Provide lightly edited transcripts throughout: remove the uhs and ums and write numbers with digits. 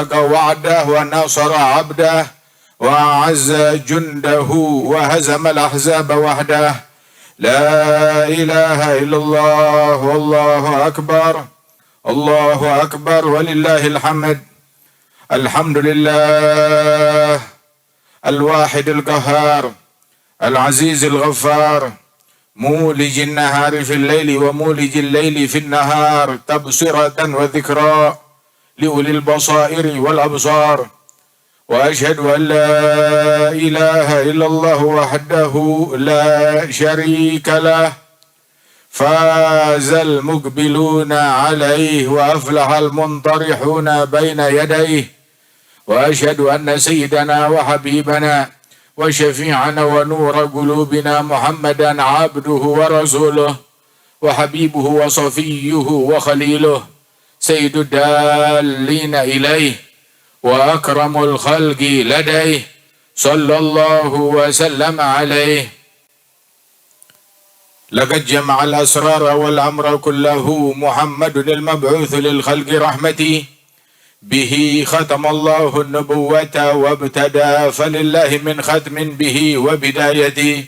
وعده ونصر عبده وأعز جنده وهزم الأحزاب وحده. لا إله إلا الله والله أكبر. الله أكبر ولله الحمد. الحمد لله الواحد القهار العزيز الغفار مولج النهار في الليل ومولج الليل في النهار تبصرة وذكرى لأولي البصائر والأبصار. وأشهد أن لا إله إلا الله وحده لا شريك له فاز المقبلون عليه وأفلح المنطرحون بين يديه. وأشهد أن سيدنا وحبيبنا وشفيعنا ونور قلوبنا محمدا عبده ورسوله وحبيبه وصفيه وخليله سيد الدالين إليه وأكرم الخلق لديه صلى الله وسلم عليه. لقد جمع الأسرار والأمر كله محمد المبعوث للخلق رحمتي به ختم الله النبوة وابتدى فلله من ختم به وبدايتي.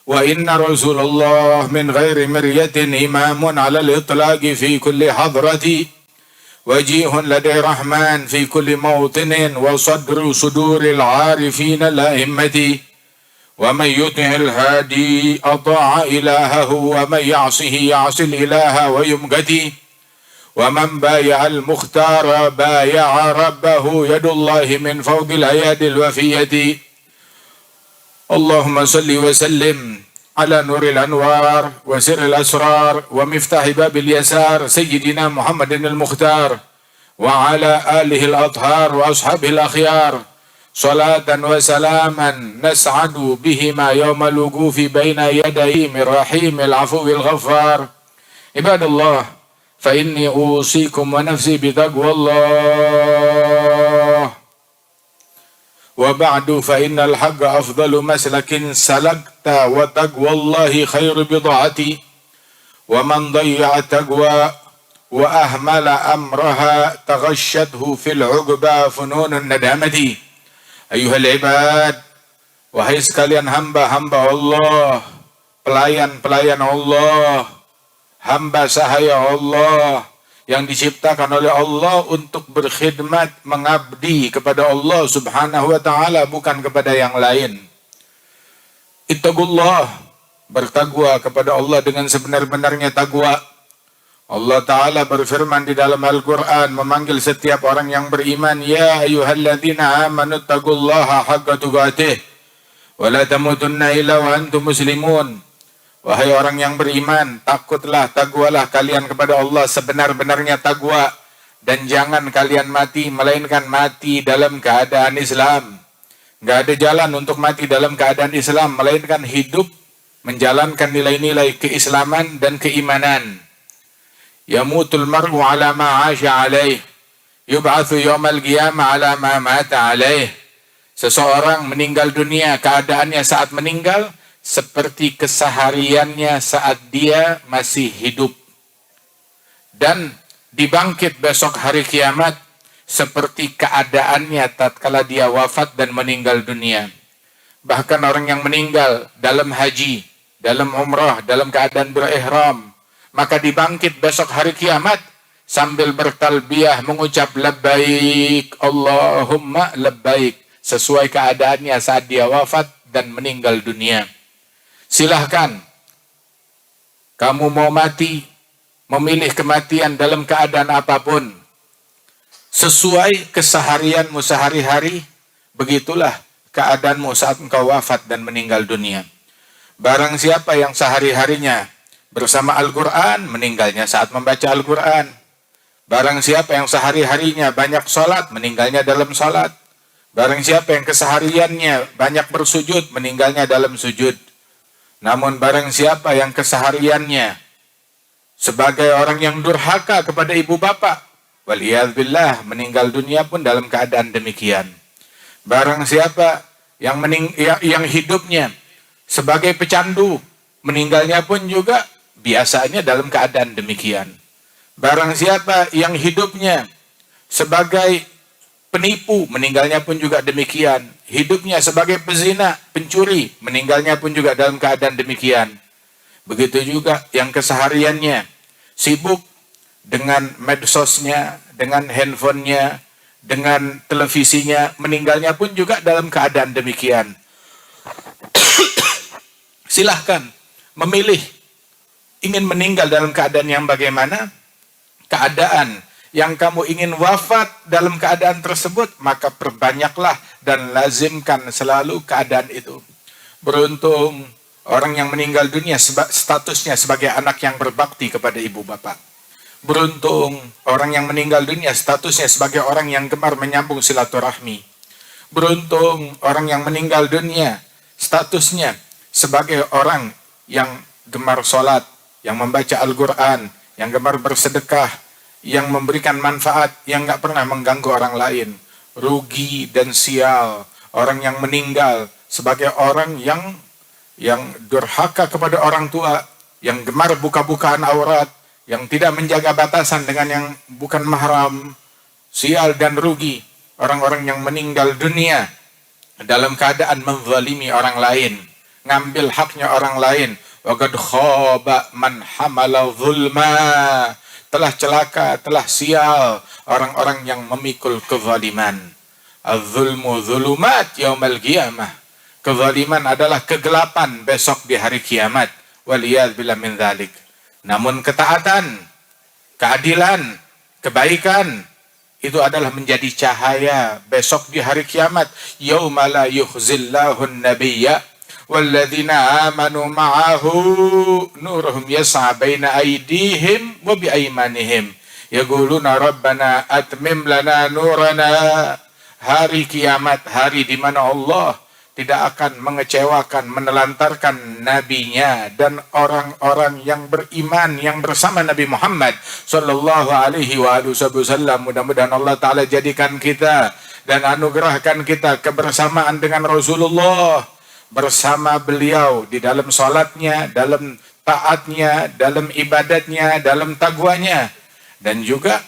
وإن رسول الله من غير مرية إمام على الإطلاق في كل حضرة وجيه لدي رحمن في كل موطن وصدر صدور العارفين الأئمة. ومن يطع الهادي أطاع إلهه ومن يعصه يعصي الإله ويمقتي. ومن بايع المختار بايع ربه يد الله من فوق الأيادي الوفية. اللهم صل وسلم على نور الأنوار وسر الأسرار ومفتاح باب اليسار سيدنا محمد المختار وعلى آله الأطهار وأصحابه الأخيار صلاة وسلاما نسعد بهما يوم الوقوف بين يديه من رحيم العفو الغفار. عباد الله فإني أوصيكم ونفسي بتقوى الله. وبعد فإن الحق أفضل مسلك سلكت وتقوى الله خير بضاعتي. ومن ضيع التقوى وأهمل أمرها تغشته في العقبى فنون الندامة. أيها العباد, wahai sekalian hamba-hamba Allah, pelayan-pelayan Allah, hamba sahaya Allah yang diciptakan oleh Allah untuk berkhidmat, mengabdi kepada Allah subhanahu wa ta'ala, bukan kepada yang lain. Ittaqullah, bertakwa kepada Allah dengan sebenar-benarnya takwa. Allah Ta'ala berfirman di dalam Al-Quran, memanggil setiap orang yang beriman, ya ayyuhalladzina amanu taqullaha haqqa tuqatih wa la tamutunna illa wa antum muslimun. Wahai orang yang beriman, takutlah, takwalah kalian kepada Allah sebenar-benarnya takwa, dan jangan kalian mati melainkan mati dalam keadaan Islam. Gak ada jalan untuk mati dalam keadaan Islam melainkan hidup menjalankan nilai-nilai keislaman dan keimanan. Yamutul mar'u ala ma 'asha alaih, yub'atsu yaumal qiyamah ala ma mata alaih. Seseorang meninggal dunia, keadaannya saat meninggal seperti kesehariannya saat dia masih hidup, dan dibangkit besok hari kiamat seperti keadaannya tatkala dia wafat dan meninggal dunia. Bahkan orang yang meninggal dalam haji, dalam umrah, dalam keadaan berihram, maka dibangkit besok hari kiamat sambil bertalbiyah mengucap labbaik Allahumma labbaik, sesuai keadaannya saat dia wafat dan meninggal dunia. Silahkan kamu mau mati, memilih kematian dalam keadaan apapun, sesuai keseharianmu sehari-hari, begitulah keadaanmu saat engkau wafat dan meninggal dunia. Barang siapa yang sehari-harinya bersama Al-Quran, meninggalnya saat membaca Al-Quran. Barang siapa yang sehari-harinya banyak sholat, meninggalnya dalam sholat. Barang siapa yang kesehariannya banyak bersujud, meninggalnya dalam sujud. Namun barang siapa yang kesehariannya sebagai orang yang durhaka kepada ibu bapak, waliyadzubillah, meninggal dunia pun dalam keadaan demikian. Barang siapa yang hidupnya sebagai pecandu, meninggalnya pun juga biasanya dalam keadaan demikian. Barang siapa yang hidupnya sebagai penipu, meninggalnya pun juga demikian. Hidupnya sebagai pezina, pencuri, meninggalnya pun juga dalam keadaan demikian. Begitu juga yang kesehariannya sibuk dengan medsosnya, dengan handphonenya, dengan televisinya, meninggalnya pun juga dalam keadaan demikian. Silahkan memilih ingin meninggal dalam keadaan yang bagaimana. Keadaan yang kamu ingin wafat dalam keadaan tersebut, maka perbanyaklah dan lazimkan selalu keadaan itu. Beruntung orang yang meninggal dunia statusnya sebagai anak yang berbakti kepada ibu bapak. Beruntung orang yang meninggal dunia statusnya sebagai orang yang gemar menyambung silaturahmi. Beruntung orang yang meninggal dunia statusnya sebagai orang yang gemar sholat, yang membaca Al-Quran, yang gemar bersedekah, yang memberikan manfaat, yang gak pernah mengganggu orang lain. Rugi dan sial orang yang meninggal sebagai orang yang durhaka kepada orang tua, yang gemar buka-bukaan aurat, yang tidak menjaga batasan dengan yang bukan mahram. Sial dan rugi orang-orang yang meninggal dunia dalam keadaan menzalimi orang lain, ngambil haknya orang lain. Wa qad khaba man hamala zulma. Telah celaka, telah sial orang-orang yang memikul kezaliman. Az-zulmu zulumat yaumal qiyamah. Kezaliman adalah kegelapan besok di hari kiamat. Waliyadzubillah min dzalik. Namun ketaatan, keadilan, kebaikan itu adalah menjadi cahaya besok di hari kiamat. Yauma la yukhzillahu an-nabiyya walladzina amanu ma'ahu nuruhum yas'a baina aydihim wa bi aymanihim yaquluna rabbana atmim lana nurana. Hari kiamat, hari di mana Allah tidak akan mengecewakan, menelantarkan nabinya dan orang-orang yang beriman yang bersama Nabi Muhammad sallallahu alaihi wasallam. Mudah-mudahan Allah Ta'ala jadikan kita dan anugerahkan kita kebersamaan dengan Rasulullah, bersama beliau di dalam salatnya, dalam taatnya, dalam ibadatnya, dalam taqwanya, dan juga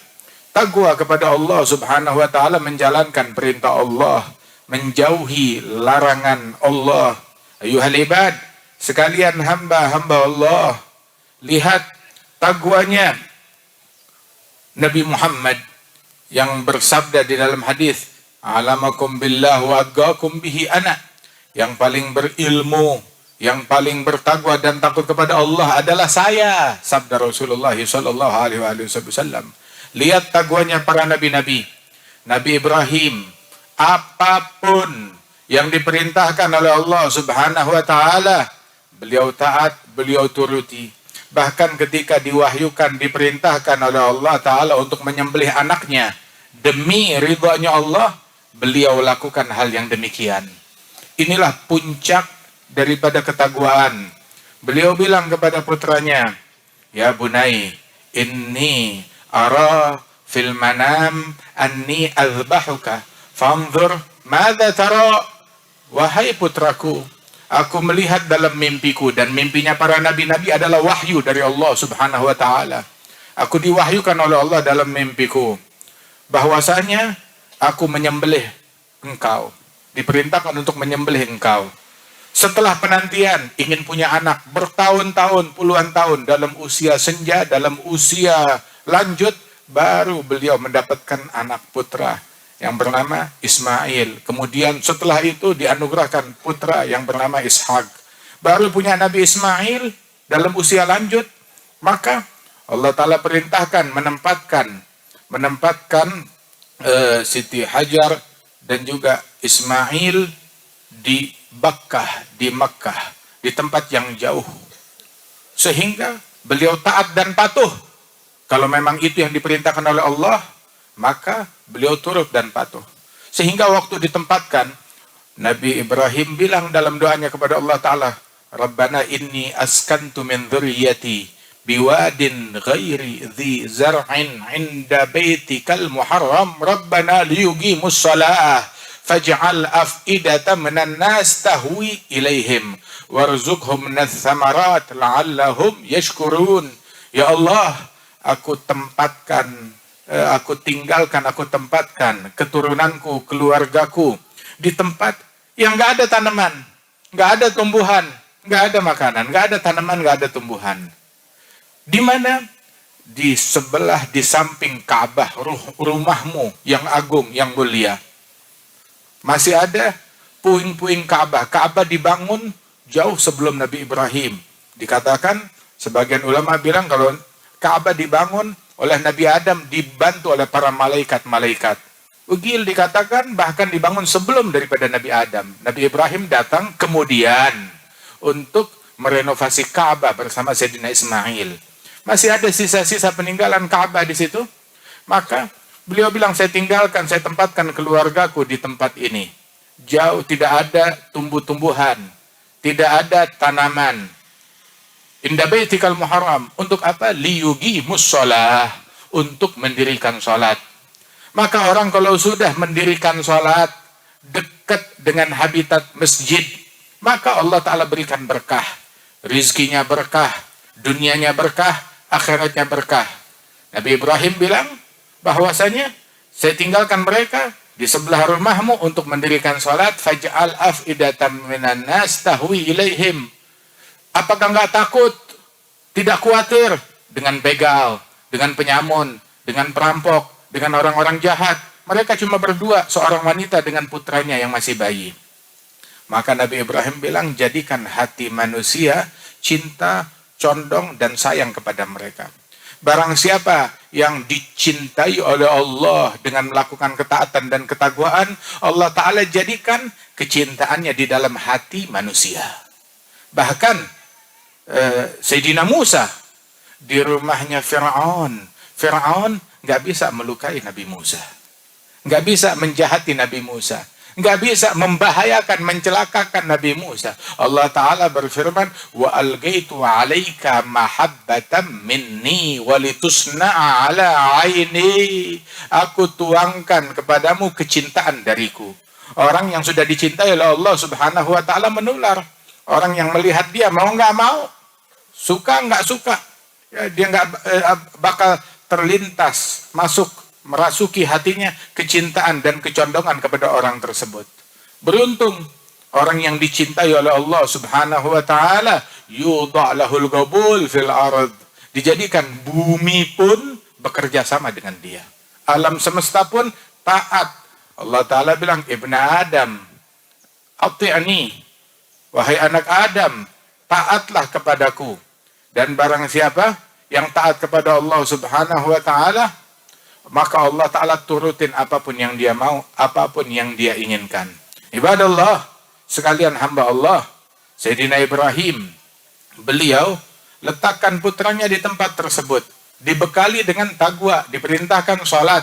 taqwa kepada Allah Subhanahu wa taala, menjalankan perintah Allah, menjauhi larangan Allah. Ayuhal ibad, sekalian hamba-hamba Allah, lihat taqwanya Nabi Muhammad yang bersabda di dalam hadis, alamakum billah wa atqakum bihi ana. Yang paling berilmu, yang paling bertakwa dan takut kepada Allah adalah saya, sabda Rasulullah sallallahu alaihi wasallam. Lihat takwanya para nabi-nabi. Nabi Ibrahim, apapun yang diperintahkan oleh Allah Subhanahu wa taala, beliau taat, beliau turuti. Bahkan ketika diwahyukan, diperintahkan oleh Allah Ta'ala untuk menyembelih anaknya demi ridhonya Allah, beliau lakukan hal yang demikian. Inilah puncak daripada ketakwaan. Beliau bilang kepada putranya, ya bunai, inni ara fil manam anni azbahuka fanzur madza tara. Wahai putraku, aku melihat dalam mimpiku, dan mimpinya para nabi-nabi adalah wahyu dari Allah Subhanahu wa taala. Aku diwahyukan oleh Allah dalam mimpiku bahwasanya aku menyembelih engkau, diperintahkan untuk menyembelih engkau. Setelah penantian, ingin punya anak bertahun-tahun, puluhan tahun, dalam usia senja, dalam usia lanjut, baru beliau mendapatkan anak putra yang bernama Ismail. Kemudian setelah itu dianugerahkan putra yang bernama Ishak. Baru punya Nabi Ismail dalam usia lanjut, maka Allah Ta'ala perintahkan menempatkan Siti Hajar dan juga Ismail di Bakkah, di Makkah, di tempat yang jauh. Sehingga beliau taat dan patuh. Kalau memang itu yang diperintahkan oleh Allah, maka beliau turut dan patuh. Sehingga waktu ditempatkan, Nabi Ibrahim bilang dalam doanya kepada Allah Ta'ala, Rabbana inni askantu min dhurriyyati biwadin ghairi dhi zar'in inda baitikal muharram Rabbana liyuqimus salah faj'al af'idatan minan nas tahwi ilaihim warzuqhum minats tsamarat la'allahum yashkurun. Ya Allah, aku tempatkan aku tinggalkan, aku tempatkan keturunanku, keluargaku di tempat yang nggak ada tanaman, nggak ada tumbuhan, nggak ada makanan, nggak ada tanaman, nggak ada tumbuhan. Di mana? Di sebelah, di samping Ka'bah, rumahmu yang agung, yang mulia. Masih ada puing-puing Ka'bah. Ka'bah dibangun jauh sebelum Nabi Ibrahim. Dikatakan, sebagian ulama bilang kalau Ka'bah dibangun oleh Nabi Adam, dibantu oleh para malaikat-malaikat. Ugil dikatakan bahkan dibangun sebelum daripada Nabi Adam. Nabi Ibrahim datang kemudian untuk merenovasi Ka'bah bersama Sayyidina Ismail. Masih ada sisa-sisa peninggalan Ka'bah di situ. Maka beliau bilang, saya tinggalkan, saya tempatkan keluargaku di tempat ini. Jauh, tidak ada tumbuh-tumbuhan, tidak ada tanaman. Inda baitikal muharram. Untuk apa? Liyuqimus shalah, untuk mendirikan sholat. Maka orang kalau sudah mendirikan sholat dekat dengan habitat masjid, maka Allah Ta'ala berikan berkah. Rizkinya berkah, dunianya berkah, akhiratnya berkah. Nabi Ibrahim bilang bahwasanya, saya tinggalkan mereka di sebelah rumahmu untuk mendirikan sholat. Faj'al af'idatan minan nas tahwi ilaihim. Apakah enggak takut, tidak khawatir dengan begal, dengan penyamun, dengan perampok, dengan orang-orang jahat? Mereka cuma berdua, seorang wanita dengan putranya yang masih bayi. Maka Nabi Ibrahim bilang, jadikan hati manusia cinta, condong, dan sayang kepada mereka. Barang siapa yang dicintai oleh Allah dengan melakukan ketaatan dan ketakwaan, Allah Ta'ala jadikan kecintaannya di dalam hati manusia. Bahkan Sayyidina Musa di rumahnya Fir'aun nggak bisa melukai Nabi Musa, nggak bisa menjahati Nabi Musa, nggak bisa membahayakan, mencelakakan Nabi Musa. Allah Ta'ala berfirman, wa algaitu alaika mahabbatan minni walitusna'a ala aini. Aku tuangkan kepadamu kecintaan dariku. Orang yang sudah dicintai oleh Allah Subhanahu wa Ta'ala menular. Orang yang melihat dia mau nggak mau, suka nggak suka, ya, dia nggak bakal terlintas masuk, merasuki hatinya kecintaan dan kecondongan kepada orang tersebut. Beruntung orang yang dicintai oleh Allah Subhanahu wa Ta'ala, yudha' lahul qabul fil ard. Dijadikan bumi pun bekerja sama dengan dia. Alam semesta pun taat. Allah Ta'ala bilang, Ibna Adam, ati'ani, wahai anak Adam, taatlah kepadaku. Dan barang siapa yang taat kepada Allah Subhanahu wa Ta'ala, maka Allah Ta'ala turutin apapun yang dia mau, apapun yang dia inginkan. Ibadallah, sekalian hamba Allah, Sayyidina Ibrahim, beliau letakkan putranya di tempat tersebut, dibekali dengan taqwa, diperintahkan sholat,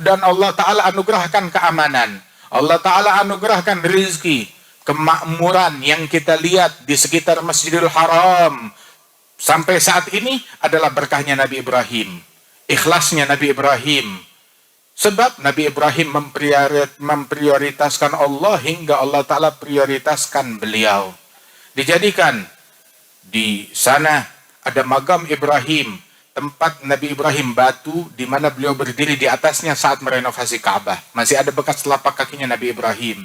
dan Allah Ta'ala anugerahkan keamanan, Allah Ta'ala anugerahkan rizki, kemakmuran yang kita lihat di sekitar Masjidil Haram sampai saat ini adalah berkahnya Nabi Ibrahim, ikhlasnya Nabi Ibrahim. Sebab Nabi Ibrahim memprioritaskan Allah hingga Allah Ta'ala prioritaskan beliau. Dijadikan di sana ada makam Ibrahim, tempat Nabi Ibrahim, batu di mana beliau berdiri di atasnya saat merenovasi Ka'bah. Masih ada bekas telapak kakinya Nabi Ibrahim.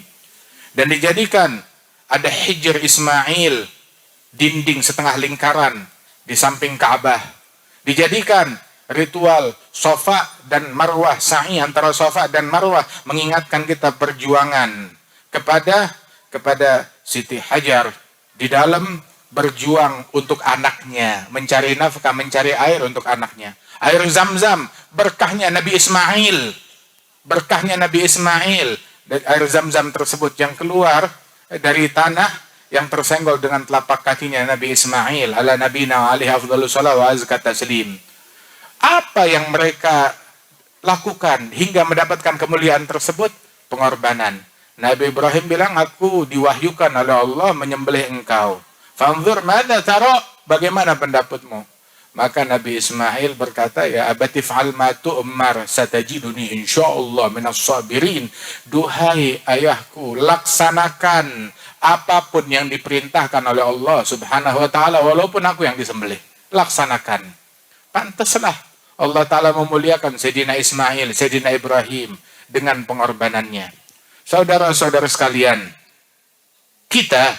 Dan dijadikan ada Hijr Ismail, dinding setengah lingkaran di samping Ka'bah. Dijadikan ritual Safa dan Marwah, sa'i antara Safa dan Marwah, mengingatkan kita perjuangan kepada Siti Hajar di dalam berjuang untuk anaknya, mencari nafkah, mencari air untuk anaknya. Air Zam-Zam, berkahnya Nabi Ismail, berkahnya Nabi Ismail. Dan air Zam-Zam tersebut yang keluar dari tanah yang tersenggol dengan telapak kakinya Nabi Ismail ala nabina alaihi afdhalus shalawat wa azka taslim. Apa yang mereka lakukan hingga mendapatkan kemuliaan tersebut? Pengorbanan. Nabi Ibrahim bilang, aku diwahyukan oleh Allah menyembelih engkau. Fanzur madza tara, bagaimana pendapatmu? Maka Nabi Ismail berkata, ya abati fa'al ma tu'mar satajiduni insyaallah minas sabirin. Duhai ayahku, laksanakan apapun yang diperintahkan oleh Allah Subhanahu wa Ta'ala, walaupun aku yang disembelih. Laksanakan. Pantaslah Allah Ta'ala memuliakan Sayyidina Ismail, Sayyidina Ibrahim dengan pengorbanannya. Saudara-saudara sekalian, kita,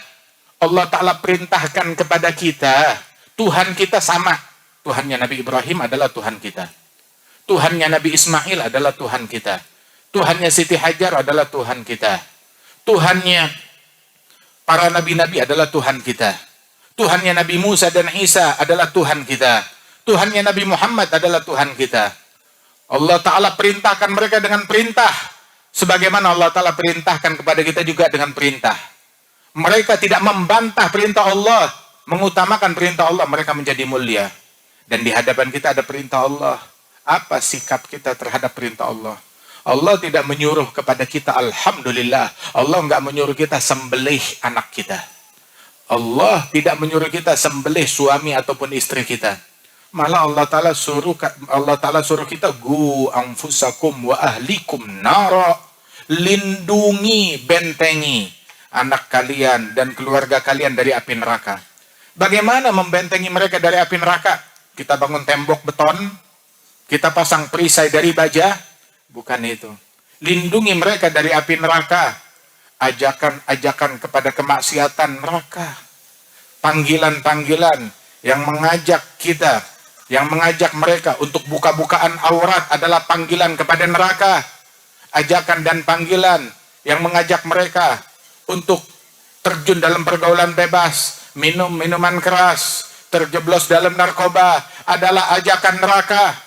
Allah Ta'ala perintahkan kepada kita, Tuhan kita sama. Tuhannya Nabi Ibrahim adalah Tuhan kita. Tuhannya Nabi Ismail adalah Tuhan kita. Tuhannya Siti Hajar adalah Tuhan kita. Tuhannya para nabi-nabi adalah Tuhan kita. Tuhannya Nabi Musa dan Isa adalah Tuhan kita. Tuhannya Nabi Muhammad adalah Tuhan kita. Allah Ta'ala perintahkan mereka dengan perintah. Sebagaimana Allah Ta'ala perintahkan kepada kita juga dengan perintah. Mereka tidak membantah perintah Allah. Mengutamakan perintah Allah, mereka menjadi mulia. Dan di hadapan kita ada perintah Allah. Apa sikap kita terhadap perintah Allah? Allah tidak menyuruh kepada kita, alhamdulillah. Allah enggak menyuruh kita sembelih anak kita. Allah tidak menyuruh kita sembelih suami ataupun istri kita. Malah Allah Ta'ala suruh kita, gu anfusakum wa ahlikum nara. Lindungi, bentengi anak kalian dan keluarga kalian dari api neraka. Bagaimana membentengi mereka dari api neraka? Kita bangun tembok beton, kita pasang perisai dari baja. Bukan itu. Lindungi mereka dari api neraka. Ajakan-ajakan kepada kemaksiatan neraka. Panggilan-panggilan yang mengajak kita, yang mengajak mereka untuk buka-bukaan aurat adalah panggilan kepada neraka. Ajakan dan panggilan yang mengajak mereka untuk terjun dalam pergaulan bebas, minum minuman keras, terjeblos dalam narkoba adalah ajakan neraka.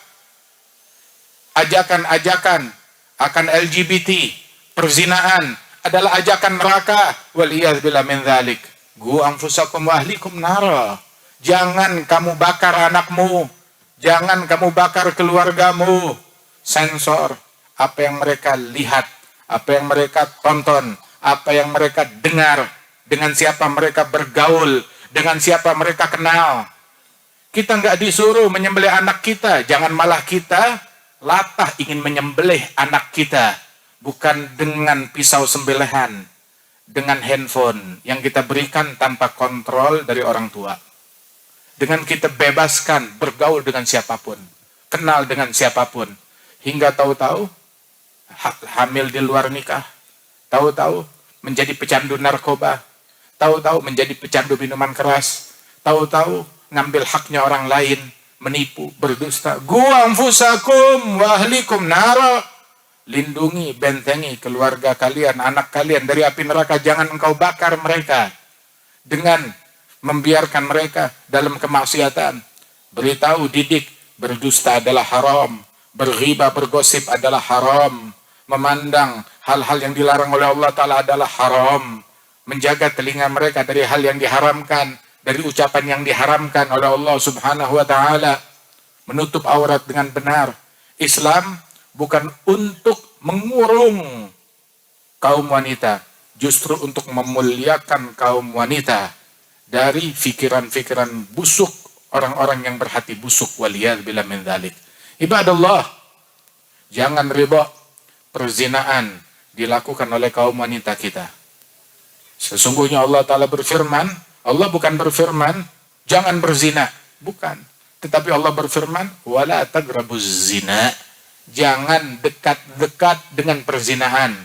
Ajakan-ajakan akan LGBT, perzinaan adalah ajakan neraka. Waliyadzubillah min dzalik. Gu anfusakum wa ahlikum nara. Jangan kamu bakar anakmu, jangan kamu bakar keluargamu. Sensor apa yang mereka lihat, apa yang mereka tonton, apa yang mereka dengar, dengan siapa mereka bergaul, dengan siapa mereka kenal. Kita nggak disuruh menyembelih anak kita, jangan malah kita latah ingin menyembelih anak kita, bukan dengan pisau sembelihan, dengan handphone yang kita berikan tanpa kontrol dari orang tua. Dengan kita bebaskan bergaul dengan siapapun, kenal dengan siapapun, hingga tahu-tahu hamil di luar nikah, tahu-tahu menjadi pecandu narkoba, tahu-tahu menjadi pecandu minuman keras, tahu-tahu ngambil haknya orang lain, menipu, berdusta. Gu anfusakum wa ahlikum nara. Lindungi, bentengi keluarga kalian, anak kalian dari api neraka. Jangan engkau bakar mereka dengan membiarkan mereka dalam kemaksiatan. Beritahu, didik, berdusta adalah haram, berghiba, bergosip adalah haram, memandang hal-hal yang dilarang oleh Allah Ta'ala adalah haram, menjaga telinga mereka dari hal yang diharamkan, dari ucapan yang diharamkan oleh Allah Subhanahu wa Ta'ala, menutup aurat dengan benar. Islam bukan untuk mengurung kaum wanita, justru untuk memuliakan kaum wanita dari fikiran-fikiran busuk orang-orang yang berhati busuk. Waliyadzubillah min dzalik. Ibadallah, jangan riba perzinaan dilakukan oleh kaum wanita kita. Sesungguhnya Allah Ta'ala berfirman, Allah bukan berfirman jangan berzina, bukan. Tetapi Allah berfirman, wala taqrabuz zina. Jangan dekat-dekat dengan perzinahan.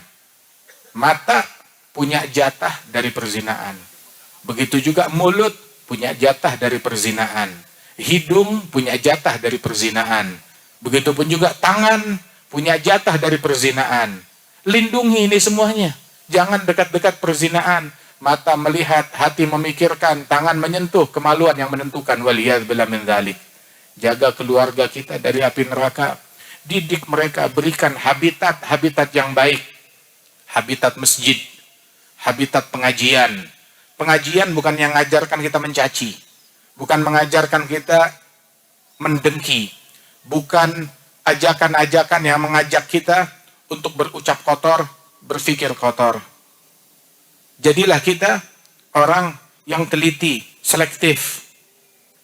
Mata punya jatah dari perzinahan. Begitu juga mulut punya jatah dari perzinahan. Hidung punya jatah dari perzinahan. Begitupun juga tangan punya jatah dari perzinahan. Lindungi ini semuanya. Jangan dekat-dekat perzinahan. Mata melihat, hati memikirkan, tangan menyentuh, kemaluan yang menentukan. Waliyadzubillah min dzalik. Jaga keluarga kita dari api neraka. Didik mereka, berikan habitat yang baik. Habitat masjid, habitat pengajian. Pengajian bukan yang mengajarkan kita mencaci, bukan mengajarkan kita mendengki, bukan ajakan-ajakan yang mengajak kita untuk berucap kotor, berpikir kotor. Jadilah kita orang yang teliti, selektif.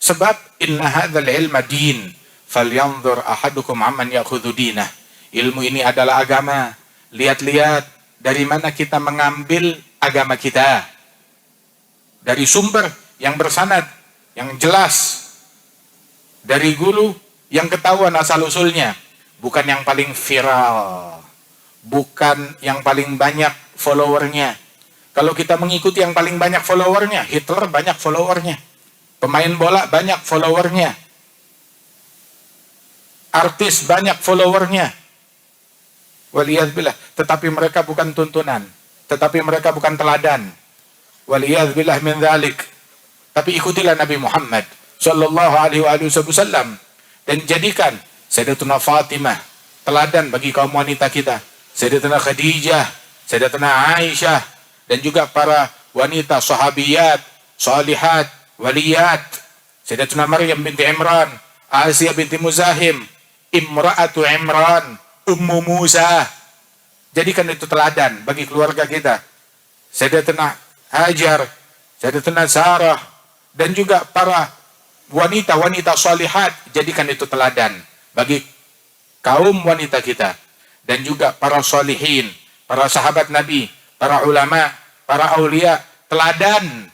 Sebab inna hadzal ilma din, falyanzur ahadukum amman ya'khudhu dinah. Ilmu ini adalah agama. Lihat-lihat dari mana kita mengambil agama kita. Dari sumber yang bersanad, yang jelas. Dari guru Yang ketahuan asal-usulnya. Bukan yang paling viral. Bukan yang paling banyak followernya. Kalau kita mengikuti yang paling banyak followernya, Hitler banyak followernya. Pemain bola banyak followernya. Artis banyak followernya. Waliyadzubillah. Tetapi mereka bukan tuntunan. Tetapi mereka bukan teladan. Waliyadzubillah min dzalik. Tapi ikutilah Nabi Muhammad sallallahu alaihi wasallam dan jadikan Sayyidatuna Fatimah teladan bagi kaum wanita kita. Sayyidatuna Khadijah, Sayyidatuna Aisyah dan juga para wanita sahabiyat, salihat, waliyat. Sayyidatuna Maryam binti Imran, Asiyah binti Muzahim, Imra'atu Imran, Ummu Musa. Jadikan itu teladan bagi keluarga kita. Sayyidatuna Hajar, Sayyidatuna Sarah, dan juga para wanita-wanita salihat. Jadikan itu teladan bagi kaum wanita kita. Dan juga para salihin, para sahabat Nabi, para ulama, para aulia. Teladan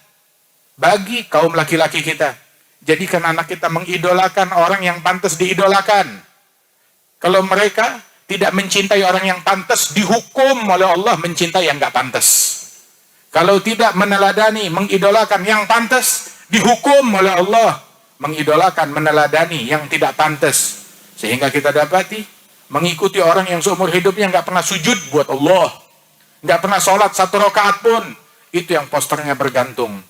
bagi kaum laki-laki kita. Jadikan anak kita mengidolakan orang yang pantas diidolakan. Kalau mereka tidak mencintai orang yang pantas, dihukum oleh Allah mencintai yang nggak pantas. Kalau tidak meneladani, mengidolakan yang pantas, dihukum oleh Allah mengidolakan, meneladani yang tidak pantas. Sehingga kita dapati mengikuti orang yang seumur hidupnya nggak pernah sujud buat Allah, nggak pernah sholat 1 rakaat pun. Itu yang posternya bergantung,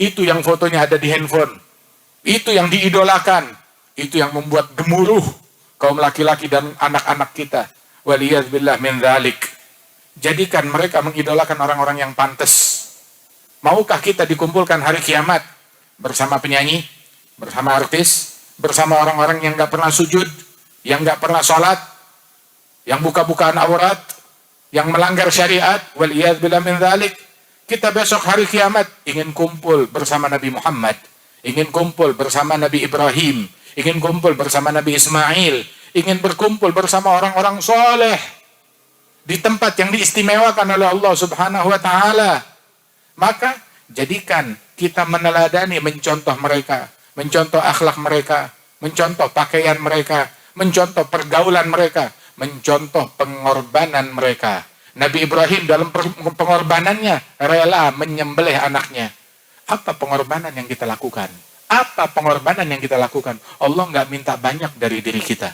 itu yang fotonya ada di handphone, itu yang diidolakan, itu yang membuat gemuruh kaum laki-laki dan anak-anak kita. Waliyadzubillah min dzalik. Jadikan mereka mengidolakan orang-orang yang pantas. Maukah kita dikumpulkan hari kiamat bersama penyanyi, bersama artis, bersama orang-orang yang nggak pernah sujud, yang nggak pernah sholat, yang buka-bukaan aurat, yang melanggar syariat? Waliyadzubillah min dzalik. Kita besok hari kiamat ingin kumpul bersama Nabi Muhammad, ingin kumpul bersama Nabi Ibrahim, ingin kumpul bersama Nabi Ismail, ingin berkumpul bersama orang-orang soleh di tempat yang diistimewakan oleh Allah Subhanahu wa Ta'ala. Maka jadikan kita meneladani, mencontoh mereka, mencontoh akhlak mereka, mencontoh pakaian mereka, mencontoh pergaulan mereka, mencontoh pengorbanan mereka. Nabi Ibrahim dalam pengorbanannya rela menyembelih anaknya. Apa pengorbanan yang kita lakukan? Apa pengorbanan yang kita lakukan? Allah nggak minta banyak dari diri kita.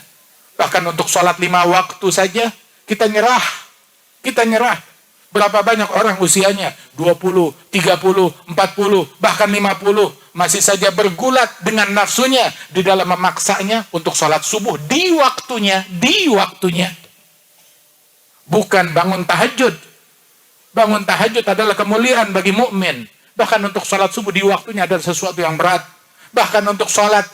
Bahkan untuk sholat 5 waktu saja kita nyerah. Kita nyerah. Berapa banyak orang usianya 20, 30, 40, bahkan 50 masih saja bergulat dengan nafsunya di dalam memaksanya untuk sholat subuh di waktunya, Bukan bangun tahajud. Bangun tahajud adalah kemuliaan bagi mukmin. Bahkan untuk sholat subuh di waktunya adalah sesuatu yang berat. Bahkan untuk sholat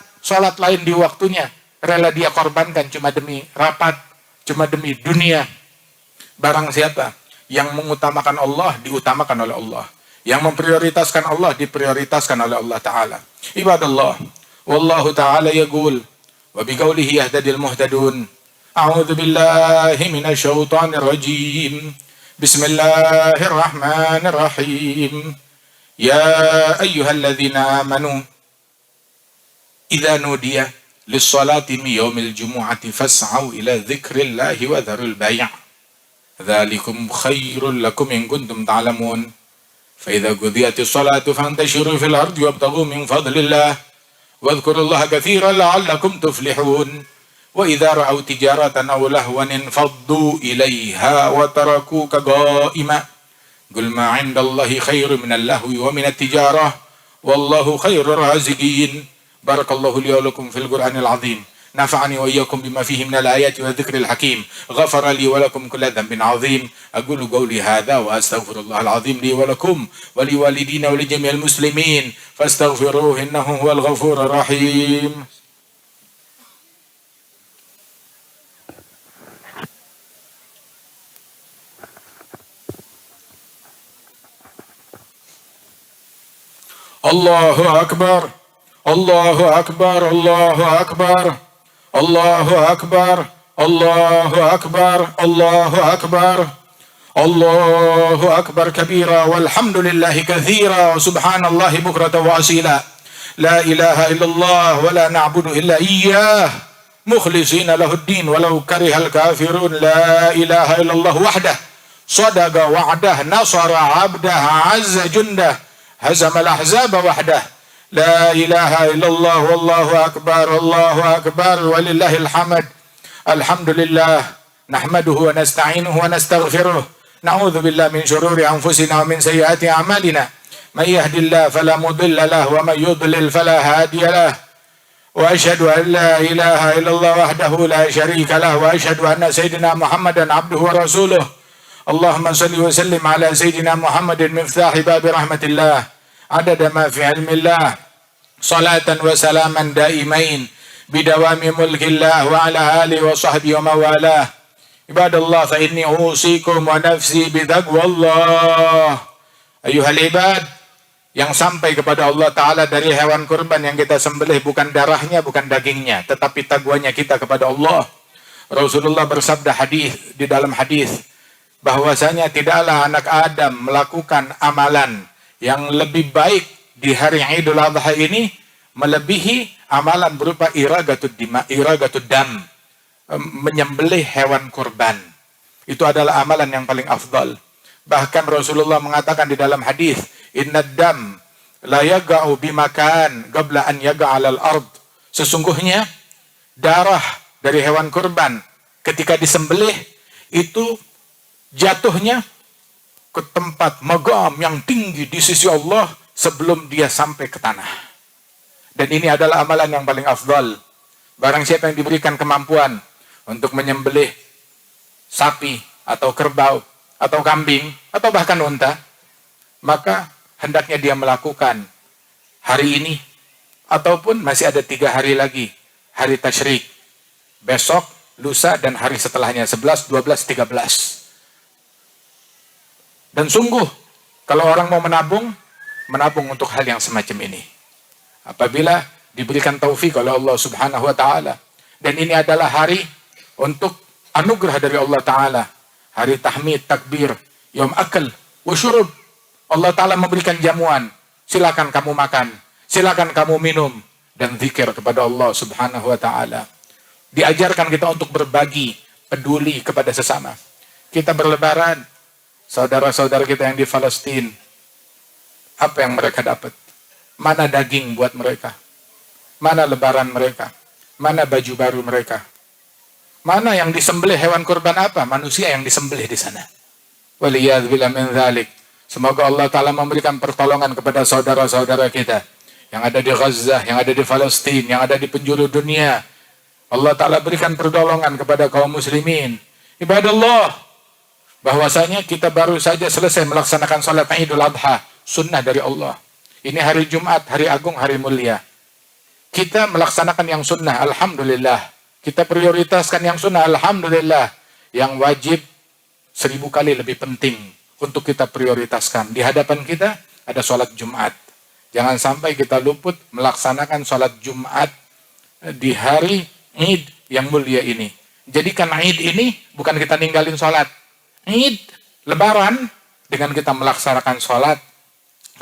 lain di waktunya rela dia korbankan cuma demi rapat, cuma demi dunia. Barang siapa yang mengutamakan Allah, diutamakan oleh Allah. Yang memprioritaskan Allah, diprioritaskan oleh Allah Ta'ala. Ibadallah, wallahu ta'ala yaqul, wa biqaulihi yahtadil muhtadun. A'udzu billahi minasy syaithanir rajim. Bismillahirrahmanirrahim. Ya ayyuhalladzina amanu idza nudiya lis-salati min yaumil jumu'ati fas'au ila dzikrillahi wa dzarul bai'. Dzalikum khairul lakum in kuntum ta'lamun. Fa idza qudiyatis salatu fantashiru fil ardi wabtaghu min fadlillah wadhkurullaha katsiran la'allakum tuflihun. وَإِذَا رَأَوْا تِجَارَةً أَوْ لَهْوًا انفَضُّوا إِلَيْهَا وَتَرَكُوكَ قَائِمًا قُلْ مَا عِندَ اللَّهِ خَيْرٌ مِنَ اللَّهْوِ وَمِنَ التِّجَارَةِ وَاللَّهُ خَيْرُ الرَّازِقِينَ. بارك الله لي ولكم في القرآن العظيم. نفعني وإياكم بما فيه من الآيات والذكر الحكيم. غفر لي ولكم كل ذنب عظيم. أقول قولي هذا وأستغفر الله العظيم لي ولكم ولوالدينا ولجميع المسلمين فاستغفروه إنه هو الغفور الرحيم. Allahu Akbar, Allahu Akbar, Allahu Akbar, Allahu Akbar, Allahu Akbar, Allahu Akbar, Allahu Akbar kabira walhamdulillahi katsira wa subhanallahi bukratan wa asila. La ilaha illallah wa la na'budu illa iyyah مخلصين له الدين ولو كره الكافرون لا إله إلا الله وحده صدق وعده نصر عبده عز جنده هزم الأحزاب وحده لا إله إلا الله والله أكبر الله أكبر ولله الحمد الحمد لله نحمده ونستعينه ونستغفره نعوذ بالله من شرور أنفسنا ومن سيئات أعمالنا من يهد الله فلا مضل له ومن يضلل فلا هادي له وأشهد أن لا إله إلا الله وحده لا شريك له وأشهد أن سيدنا محمدا عبده ورسوله اللهم صل وسلم على سيدنا محمد مفتاح باب رحمة الله عدد ما في علم الله صلاة وسلاما دائمين بدوام ملك الله وعلى آله وصحبه ومن والاه عباد الله فإني أوصيكم ونفسي بتقوى الله أيها العباد. Yang sampai kepada Allah Ta'ala dari hewan kurban yang kita sembelih bukan darahnya, bukan dagingnya, tetapi taqwanya kita kepada Allah. Rasulullah bersabda di dalam hadis bahwasanya tidaklah anak Adam melakukan amalan yang lebih baik di hari Idul Adha ini melebihi amalan berupa iragatud dam, menyembelih hewan kurban. Itu adalah amalan yang paling afdal. Bahkan Rasulullah mengatakan di dalam hadis, inna dam la yaga'u bimakan qabla an yaga'a 'alal ard. Sesungguhnya darah dari hewan kurban ketika disembelih itu jatuhnya ke tempat magam yang tinggi di sisi Allah sebelum dia sampai ke tanah. Dan ini adalah amalan yang paling afdal. Barang siapa yang diberikan kemampuan untuk menyembelih sapi atau kerbau atau kambing atau bahkan unta, maka hendaknya dia melakukan hari ini ataupun masih ada 3 hari lagi, hari tasyrik, besok, lusa, dan hari setelahnya 11, 12, 13. Dan sungguh kalau orang mau menabung untuk hal yang semacam ini apabila diberikan taufik oleh Allah Subhanahu wa Ta'ala. Dan ini adalah hari untuk anugerah dari Allah Ta'ala, hari tahmid, takbir, yom akal, wa syurub. Allah Ta'ala memberikan jamuan, silakan kamu makan, silakan kamu minum, dan zikir kepada Allah Subhanahu wa Ta'ala. Diajarkan kita untuk berbagi, peduli kepada sesama. Kita berlebaran, saudara-saudara kita yang di Palestina, apa yang mereka dapat? Mana daging buat mereka? Mana lebaran mereka? Mana baju baru mereka? Mana yang disembelih hewan kurban apa? Manusia yang disembelih di sana. Waliyadzubillah min dzalik. Semoga Allah Ta'ala memberikan pertolongan kepada saudara-saudara kita yang ada di Gaza, yang ada di Palestina, yang ada di penjuru dunia. Allah Ta'ala berikan pertolongan kepada kaum muslimin. Ibadallah, bahwasanya kita baru saja selesai melaksanakan salat Idul Adha, sunnah dari Allah. Ini hari Jumat, hari agung, hari mulia. Kita melaksanakan yang sunnah, alhamdulillah. Kita prioritaskan yang sunnah, alhamdulillah. Yang wajib 1000 kali lebih penting untuk kita prioritaskan. Di hadapan kita ada sholat Jumat. Jangan sampai kita luput melaksanakan sholat Jumat di hari Id yang mulia ini. Jadikan Id ini bukan kita ninggalin sholat. Id, lebaran, dengan kita melaksanakan sholat,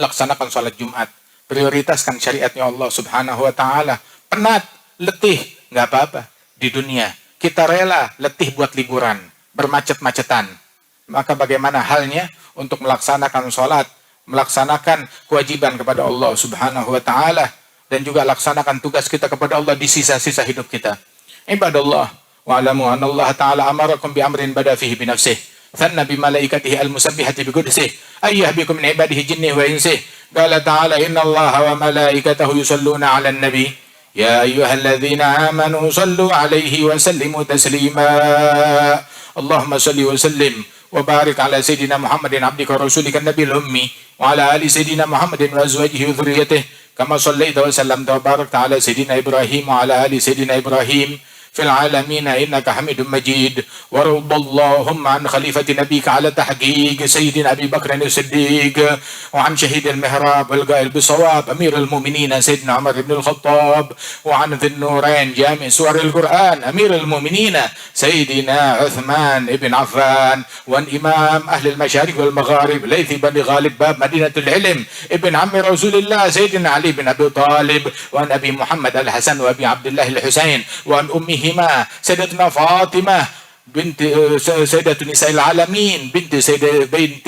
laksanakan sholat Jumat. Prioritaskan syariatnya Allah Subhanahu wa Ta'ala. Penat, letih, nggak apa-apa. Di dunia kita rela letih buat liburan, bermacet-macetan, maka bagaimana halnya untuk melaksanakan sholat, melaksanakan kewajiban kepada Allah Subhanahu wa Ta'ala, dan juga laksanakan tugas kita kepada Allah di sisa-sisa hidup kita. Ibadallah, wa'alamu anna Allah Ta'ala amarakum bi amrin bada fihi bi nafsih, thanna bi malaikatihi al-musabbihati bi qudusih, ayyahbikum min ibadihi jinnih wa insih. Qala ta'ala inna Allah wa malaikatahu yusalluna 'alan nabi يا أيها الذين آمنوا صلوا عليه وسلموا تسليما اللهم صل وسلم وبارك على سيدنا محمد عبدك ورسولك النبي الأمي وعلى آل سيدنا محمد وأزواجه وذريته كما صليت وسلمت وباركت على سيدنا إبراهيم وعلى آل سيدنا إبراهيم في العالمين إنك حميد مجيد وارض اللهم عن خليفة نبيك على تحقيق سيدنا أبي بكر الصديق وعن شهيد المهراب والقائل بصواب أمير المؤمنين سيدنا عمر بن الخطاب وعن ذي النورين جامع سور القرآن أمير المؤمنين سيدنا عثمان بن عفان وعن إمام أهل المشارق والمغارب ليث بن غالب باب مدينة العلم ابن عم رسول الله سيدنا علي بن أبي طالب وعن أبي محمد الحسن وأبي عبد الله الحسين وعن أمه أمهما سيدتنا فاطمة بنت سيدة نساء العالمين بنت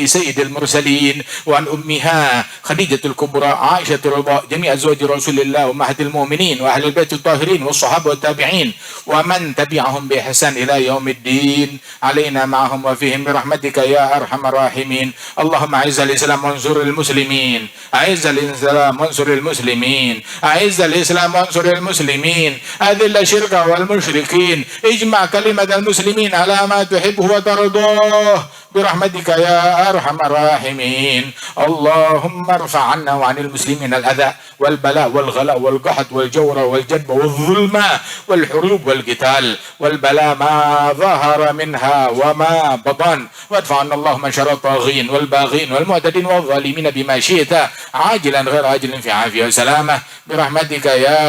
سيد المرسلين، وعن أمها خديجة الكبرى عائشة الرضا، جميع أزواج رسول الله وأمهات المؤمنين وأهل البيت الطاهرين والصحابة والتابعين ومن تبعهم بإحسان إلى يوم الدين، علينا معهم وفيهم برحمتك يا أرحم الراحمين. اللهم أعز الإسلام وانصر المسلمين، أعز الإسلام وانصر المسلمين، أعز الإسلام وانصر المسلمين، أذل الشرك والمشركين، اجمع كلمة المسلمين على ما تحبه وترضاه برحمتك يا أرحم الراحمين. اللهم ارفع عنا وعن المسلمين الأذى والبلاء والغلاء والقحط والجور والجدب والظلم والحروب والقتال والبلاء ما ظهر منها وما بطن، وادفع عنا اللهم شر الطاغين والباغين والمعتدين والظالمين بما شئت عاجلا غير عاجل في عافية وسلامة برحمتك يا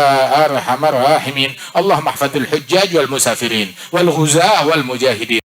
أرحم الراحمين. اللهم احفظ الحجاج والمسافرين والغزاة والمجاهدين.